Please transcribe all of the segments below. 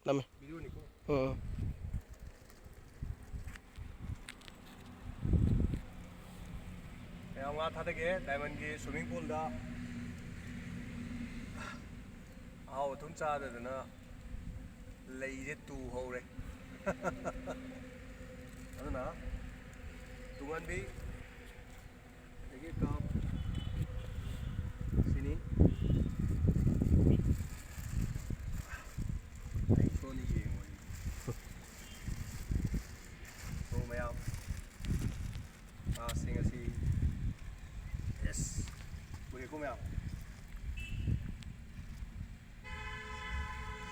Nami. Video ni ko. Kaya nga thadage diamond gi swimming pool da aw thun cha da na lei je tu hore aduna tungan bi ege ka sini ai so ni ye mo so mayam sing asi yes puri ko mayam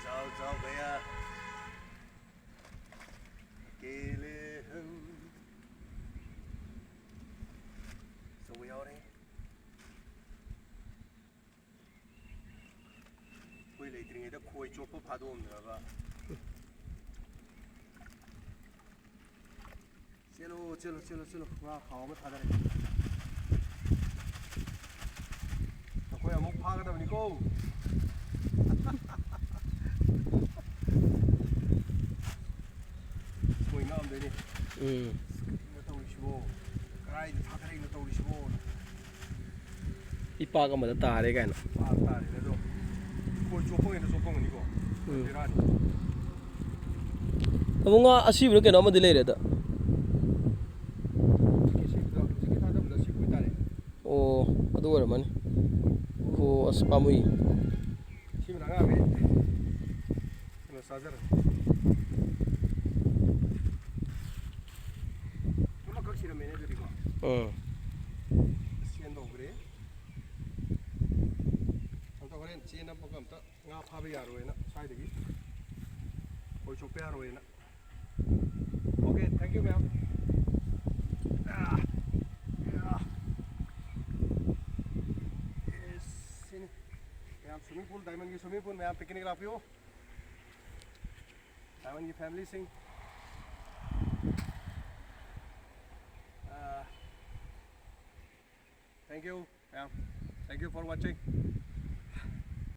जाओ जाओ भैया अकेले हम सब यार है कोई लेते नहीं तो कोई चोप फादो हमने बाबा चलो चलो चलो चलो वहाँ खाओ में फादर है तो कोई अमुक फागा तो निको Ipa ka mada tare ka na. Tare na do. Ko chopong ni ko. Dirani. Amo nga asibro ke na mo delay reda. Oh, adu wala man. Ko aspamui. Simi nga me. Ano sajar. Tuma kak sira mene diri ko. Siendo gre. Anta horen china pagam ta nga phabe yaro ena side gi. Koi chope yaro ena. Okay, thank you ma'am. Yes, sini. Ma'am swimming pool, diamond ki swimming pool, ma'am picnic la piyo. Diamond ki family sing. Thank you, ma'am. Thank you for watching.